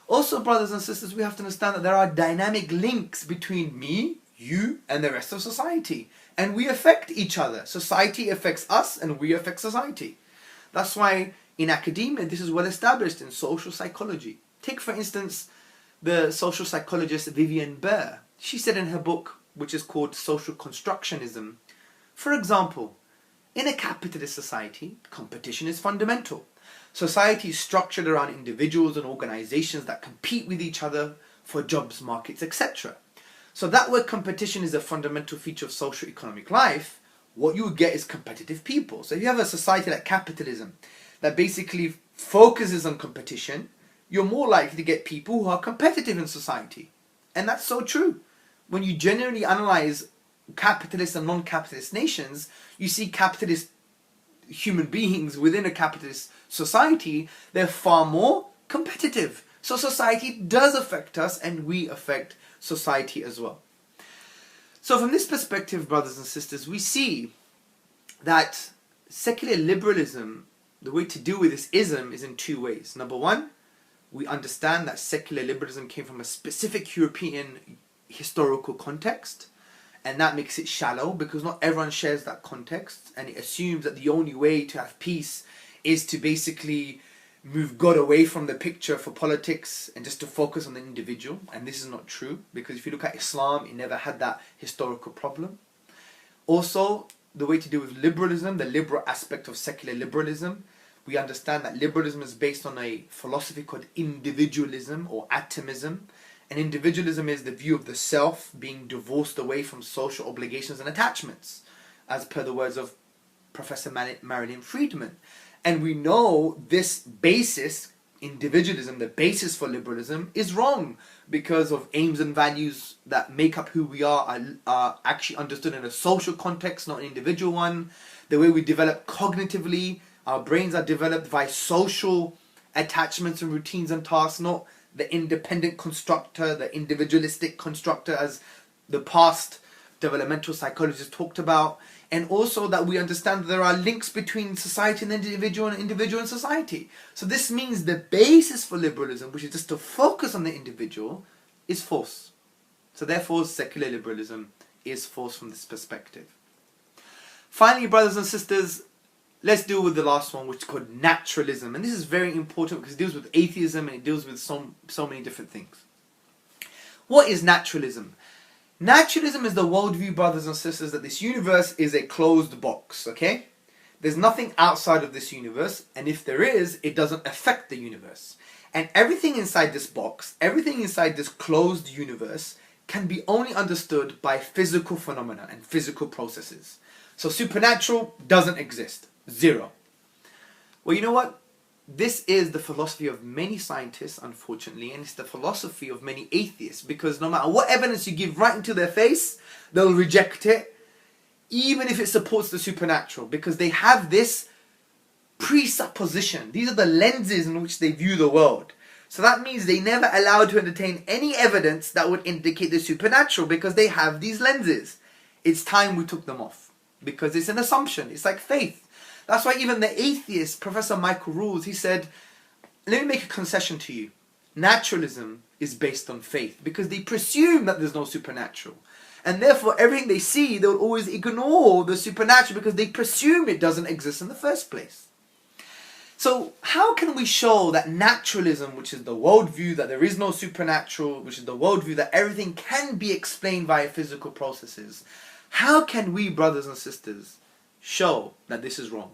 [SPEAKER 1] Also, brothers and sisters, we have to understand that there are dynamic links between me, you, and the rest of society. And we affect each other. Society affects us, and we affect society. That's why in academia, this is well established in social psychology. Take, for instance, the social psychologist Vivian Burr. She said in her book, which is called Social Constructionism, for example, in a capitalist society, competition is fundamental. Society is structured around individuals and organizations that compete with each other for jobs, markets, etc. So that where competition is a fundamental feature of socio-economic life, what you would get is competitive people. So if you have a society like capitalism that basically focuses on competition, you're more likely to get people who are competitive in society. And that's so true. When you generally analyze capitalist and non-capitalist nations, you see capitalist human beings within a capitalist society, they're far more competitive. So society does affect us, and we affect society as well. So from this perspective, brothers and sisters, we see that secular liberalism, the way to deal with this ism is in two ways. Number one, we understand that secular liberalism came from a specific European historical context, and that makes it shallow because not everyone shares that context, and it assumes that the only way to have peace is to basically move God away from the picture for politics and just to focus on the individual. And this is not true, because if you look at Islam, it never had that historical problem. Also, the way to deal with liberalism, the liberal aspect of secular liberalism, we understand that liberalism is based on a philosophy called individualism or atomism. And individualism is the view of the self being divorced away from social obligations and attachments, as per the words of Professor Marilyn Friedman. And we know this basis, individualism, the basis for liberalism, is wrong because of aims and values that make up who we are actually understood in a social context, not an individual one. The way we develop cognitively, our brains are developed by social attachments and routines and tasks, not the independent constructor, the individualistic constructor, as the past developmental psychologists talked about. And also that we understand that there are links between society and individual and society. So this means the basis for liberalism, which is just to focus on the individual, is false. So therefore secular liberalism is false from this perspective. Finally, brothers and sisters, let's deal with the last one, which is called naturalism. And this is very important because it deals with atheism and it deals with so many different things. What is naturalism? Naturalism is the worldview, brothers and sisters, that this universe is a closed box, okay? There's nothing outside of this universe, and if there is, it doesn't affect the universe. And everything inside this box, everything inside this closed universe, can be only understood by physical phenomena and physical processes. So supernatural doesn't exist. Zero. Well, you know what? This is the philosophy of many scientists, unfortunately, and it's the philosophy of many atheists, because no matter what evidence you give right into their face, they'll reject it, even if it supports the supernatural, because they have this presupposition. These are the lenses in which they view the world. So that means they never allow to entertain any evidence that would indicate the supernatural, because they have these lenses. It's time we took them off, because it's an assumption. It's like faith. That's why even the atheist, Professor Michael Rules, he said, let me make a concession to you. Naturalism is based on faith because they presume that there's no supernatural. And therefore, everything they see, they'll always ignore the supernatural because they presume it doesn't exist in the first place. So how can we show that naturalism, which is the worldview that there is no supernatural, which is the worldview that everything can be explained via physical processes, how can we, brothers and sisters, show that this is wrong?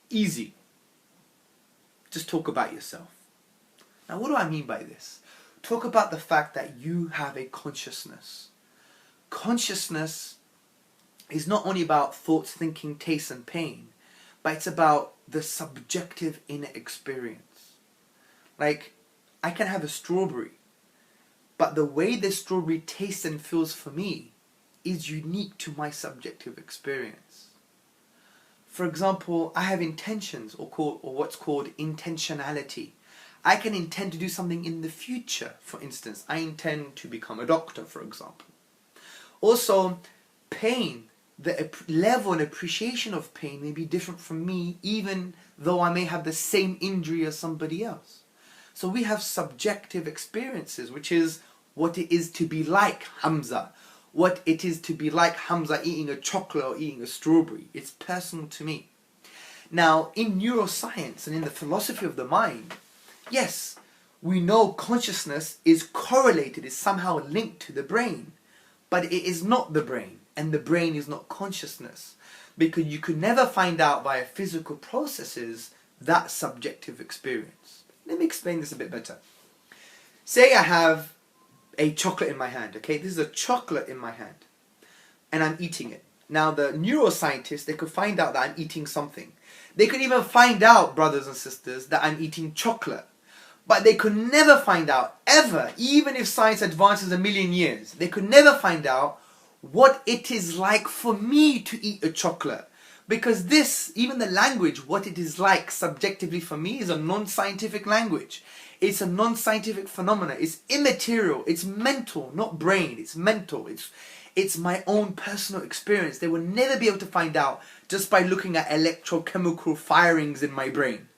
[SPEAKER 1] Easy. Just talk about yourself. Now, what do I mean by this? Talk about the fact that you have a consciousness. Consciousness is not only about thoughts, thinking, taste and pain, but it's about the subjective inner experience. Like, I can have a strawberry, but the way this strawberry tastes and feels for me is unique to my subjective experience. For example, I have intentions, or what's called intentionality. I can intend to do something in the future. For instance, I intend to become a doctor, for example. Also, pain, the level and appreciation of pain may be different from me, even though I may have the same injury as somebody else. So we have subjective experiences, which is what it is to be like Hamza. What it is to be like Hamza eating a chocolate or eating a strawberry. It's personal to me. Now, in neuroscience and in the philosophy of the mind, yes, we know consciousness is correlated, is somehow linked to the brain. But it is not the brain, and the brain is not consciousness. Because you could never find out via physical processes that subjective experience. Let me explain this a bit better. Say I have a chocolate in my hand, okay? This is a chocolate in my hand, and I'm eating it. Now, the neuroscientists, they could find out that I'm eating something. They could even find out, brothers and sisters, that I'm eating chocolate. But they could never find out, ever, even if science advances a million years, they could never find out what it is like for me to eat a chocolate. Because this, even the language, what it is like subjectively for me, is a non-scientific language. It's a non-scientific phenomena. It's immaterial. It's mental, not brain. It's mental. It's my own personal experience. They will never be able to find out just by looking at electrochemical firings in my brain.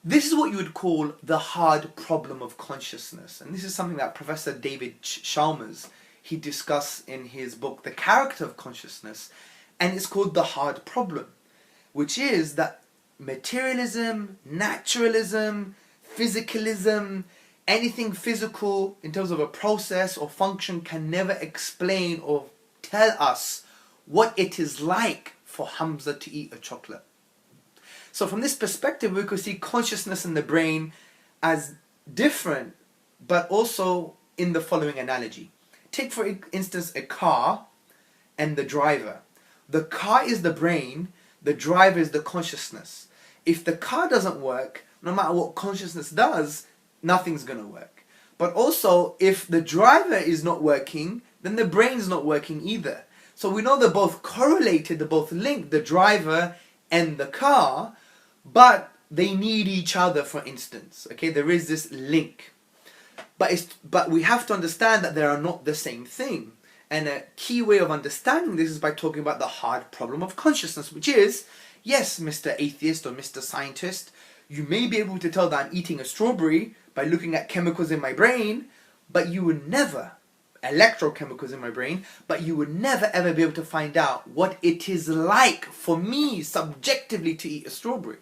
[SPEAKER 1] This is what you would call the hard problem of consciousness. And this is something that Professor David Chalmers, he discussed in his book, The Character of Consciousness. And it's called the hard problem, which is that materialism, naturalism, physicalism, anything physical in terms of a process or function can never explain or tell us what it is like for Hamza to eat a chocolate. So from this perspective, we could see consciousness in the brain as different, but also in the following analogy. Take, for instance, a car and the driver. The car is the brain, the driver is the consciousness. If the car doesn't work, no matter what consciousness does, nothing's going to work. But also, if the driver is not working, then the brain's not working either. So we know they're both correlated, they're both linked, the driver and the car, but they need each other, for instance. Okay, there is this link. But we have to understand that they are not the same thing. And a key way of understanding this is by talking about the hard problem of consciousness, which is, yes, Mr. Atheist or Mr. Scientist, you may be able to tell that I'm eating a strawberry by looking at chemicals in my brain, but you would never, electrochemicals in my brain, but you would never ever be able to find out what it is like for me subjectively to eat a strawberry.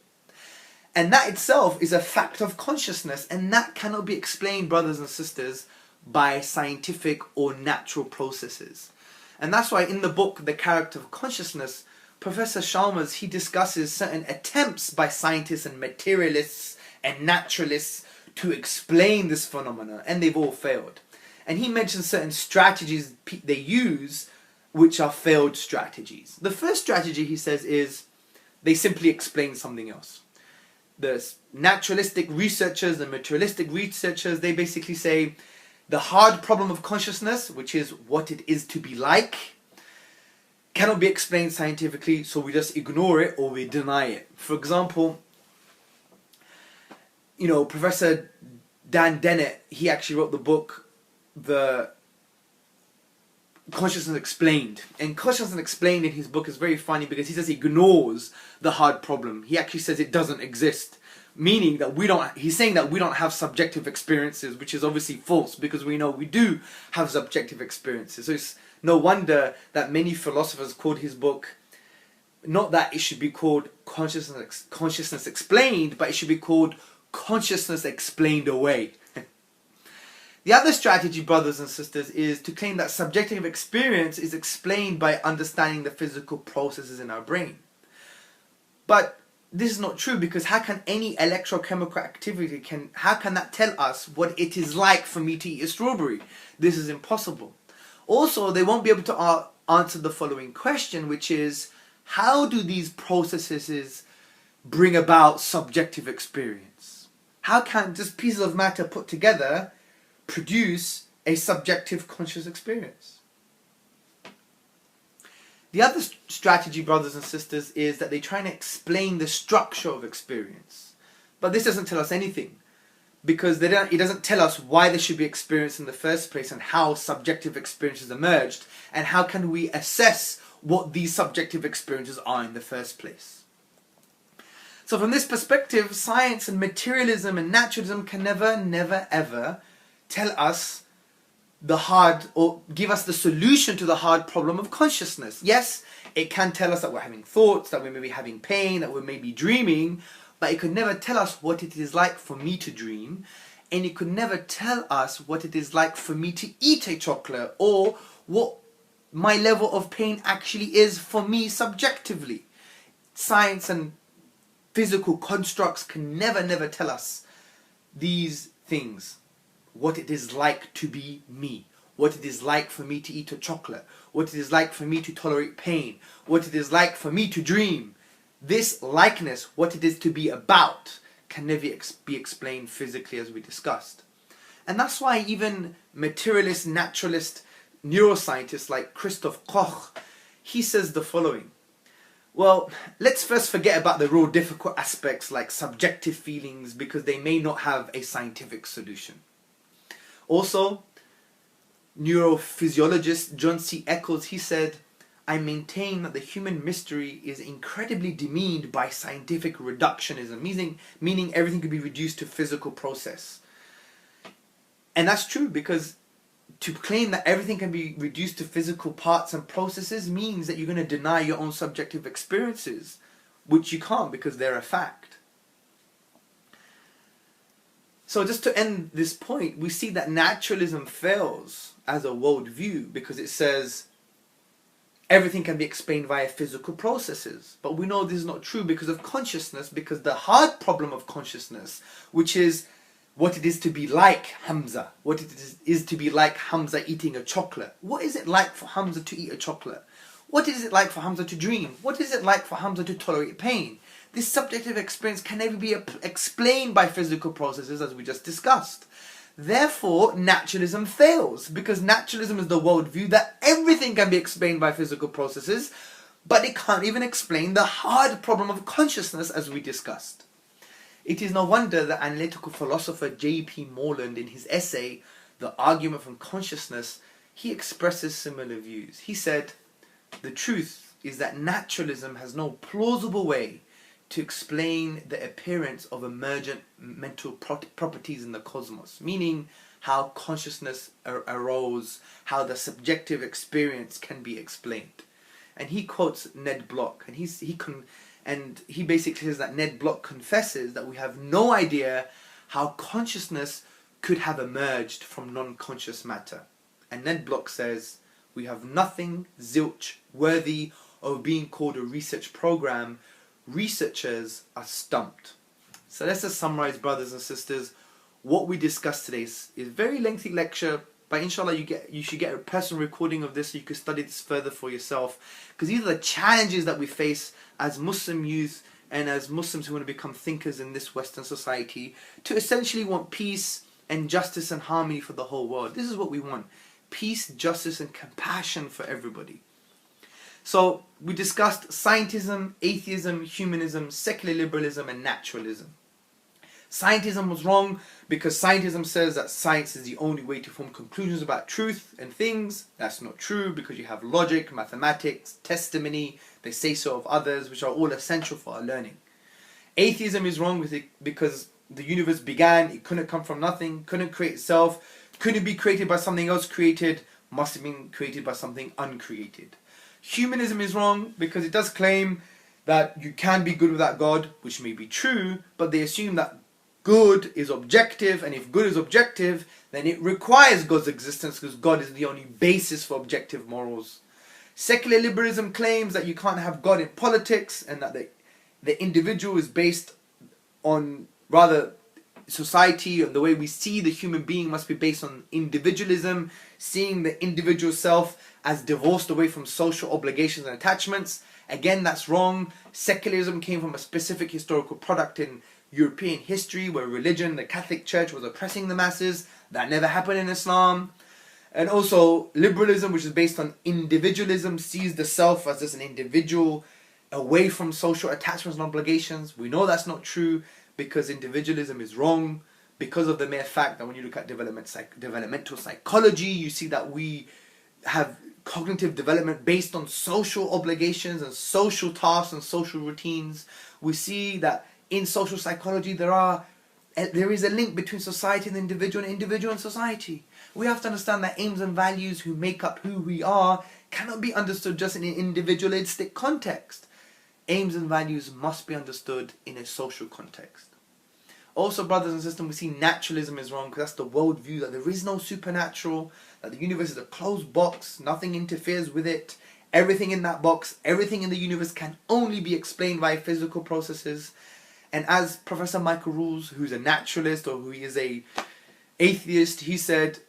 [SPEAKER 1] And that itself is a fact of consciousness, and that cannot be explained, brothers and sisters, by scientific or natural processes. And that's why in the book, The Character of Consciousness, Professor Chalmers, he discusses certain attempts by scientists and materialists and naturalists to explain this phenomena, and they've all failed. And he mentions certain strategies they use, which are failed strategies. The first strategy, he says, is they simply explain something else. The naturalistic researchers and materialistic researchers, they basically say the hard problem of consciousness, which is what it is to be like, cannot be explained scientifically, so we just ignore it or we deny it. For example, Professor Dan Dennett, he actually wrote the book, The Consciousness Explained. And Consciousness Explained in his book is very funny because he says he ignores the hard problem. He actually says it doesn't exist. Meaning that he's saying that we don't have subjective experiences, which is obviously false because we know we do have subjective experiences. So it's no wonder that many philosophers called his book, not that it should be called Consciousness Explained, but it should be called Consciousness Explained Away. The other strategy, brothers and sisters, is to claim that subjective experience is explained by understanding the physical processes in our brain. But this is not true, because how can any electrochemical activity, how can that tell us what it is like for me to eat a strawberry? This is impossible. Also, they won't be able to answer the following question, which is, how do these processes bring about subjective experience? How can just pieces of matter put together produce a subjective conscious experience? The other strategy, brothers and sisters, is that they try and explain the structure of experience. But this doesn't tell us anything, because it doesn't tell us why there should be experience in the first place and how subjective experiences emerged, and how can we assess what these subjective experiences are in the first place. So from this perspective, science and materialism and naturalism can never ever tell us or give us the solution to the hard problem of consciousness. Yes, it can tell us that we're having thoughts, that we may be having pain, that we may be dreaming, but it could never tell us what it is like for me to dream, and it could never tell us what it is like for me to eat a chocolate, or what my level of pain actually is for me subjectively. Science and physical constructs can never tell us these things. what it is like to be me, what it is like for me to eat a chocolate, what it is like for me to tolerate pain, what it is like for me to dream. This likeness, what it is to be about, can never be explained physically, as we discussed. And that's why even materialist, naturalist, neuroscientists like Christoph Koch, he says the following. Well, let's first forget about the real difficult aspects like subjective feelings, because they may not have a scientific solution. Also, neurophysiologist John C. Eccles, he said, I maintain that the human mystery is incredibly demeaned by scientific reductionism, meaning everything could be reduced to physical process. And that's true, because to claim that everything can be reduced to physical parts and processes means that you're going to deny your own subjective experiences, which you can't because they're a fact. So just to end this point, we see that naturalism fails as a worldview because it says everything can be explained via physical processes. But we know this is not true because of consciousness, because the hard problem of consciousness, which is what it is to be like Hamza, what it is to be like Hamza eating a chocolate. What is it like for Hamza to eat a chocolate? What is it like for Hamza to dream? What is it like for Hamza to tolerate pain? This subjective experience can never be explained by physical processes, as we just discussed. Therefore, naturalism fails, because naturalism is the worldview that everything can be explained by physical processes, but it can't even explain the hard problem of consciousness, as we discussed. It is no wonder that analytical philosopher J.P. Moreland, in his essay, The Argument from Consciousness, he expresses similar views. He said, the truth is that naturalism has no plausible way to explain the appearance of emergent mental properties in the cosmos, meaning how consciousness arose, how the subjective experience can be explained. And he quotes Ned Block, and he basically says that Ned Block confesses that we have no idea how consciousness could have emerged from non-conscious matter. And Ned Block says, we have nothing, zilch, worthy of being called a research program. Researchers are stumped. So let's just summarize, brothers and sisters. What we discussed today is a very lengthy lecture, but inshallah you should get a personal recording of this so you can study this further for yourself, because these are the challenges that we face as Muslim youth and as Muslims who want to become thinkers in this Western society, to essentially want peace and justice and harmony for the whole world. This is what we want: peace, justice and compassion for everybody. So we discussed scientism, atheism, humanism, secular liberalism and naturalism. Scientism was wrong because scientism says that science is the only way to form conclusions about truth and things. That's not true, because you have logic, mathematics, testimony, the say-so of others, which are all essential for our learning. Atheism is wrong because the universe began, it couldn't come from nothing, couldn't create itself, couldn't be created by something else created, must have been created by something uncreated. Humanism is wrong because it does claim that you can be good without God, which may be true, but they assume that good is objective, and if good is objective, then it requires God's existence, because God is the only basis for objective morals. Secular liberalism claims that you can't have God in politics, and that the individual is based on, rather, society, and the way we see the human being must be based on individualism, seeing the individual self as divorced away from social obligations and attachments. Again, that's wrong. Secularism came from a specific historical product in European history where religion, the Catholic Church, was oppressing the masses. That never happened in Islam. And also liberalism, which is based on individualism, sees the self as just an individual away from social attachments and obligations. We know that's not true, because individualism is wrong, because of the mere fact that when you look at developmental psychology, you see that we have cognitive development based on social obligations and social tasks and social routines. We see that in social psychology there is a link between society and the individual, and individual and society. We have to understand that aims and values who make up who we are cannot be understood just in an individualistic context. Aims and values must be understood in a social context. Also, brothers and sisters, we see naturalism is wrong, because that's the worldview that there is no supernatural, that the universe is a closed box, nothing interferes with it. Everything in that box, everything in the universe can only be explained by physical processes. And as Professor Michael Rules, who's a naturalist, or who is a atheist, he said,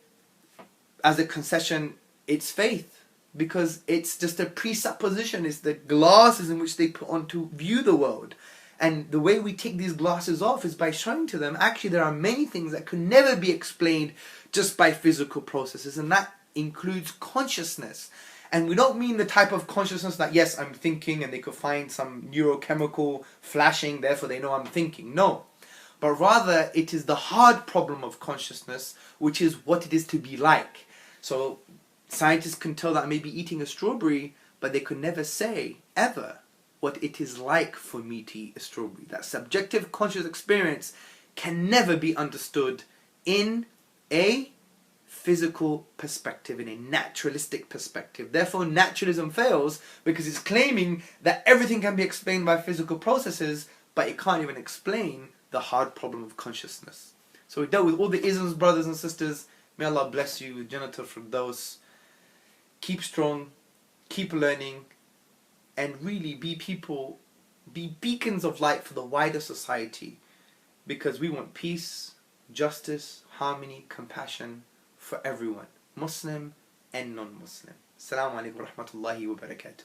[SPEAKER 1] as a concession, it's faith, because it's just a presupposition. It's the glasses in which they put on to view the world. And the way we take these glasses off is by showing to them, actually there are many things that could never be explained just by physical processes, and that includes consciousness. And we don't mean the type of consciousness that, yes, I'm thinking, and they could find some neurochemical flashing, therefore they know I'm thinking. No. But rather, it is the hard problem of consciousness, which is what it is to be like. So scientists can tell that I may be eating a strawberry, but they could never say, ever, what it is like for me to eat a strawberry. That subjective conscious experience can never be understood in a physical perspective, in a naturalistic perspective. Therefore, naturalism fails, because it's claiming that everything can be explained by physical processes, but it can't even explain the hard problem of consciousness. So we dealt with all the isms, brothers and sisters. May Allah bless you with Jannatul Firdaus. Keep strong, keep learning, and really be people, be beacons of light for the wider society, because we want peace, justice, harmony, compassion for everyone, Muslim and non-Muslim. Assalamu alaikum wa rahmatullahi wa barakatuh.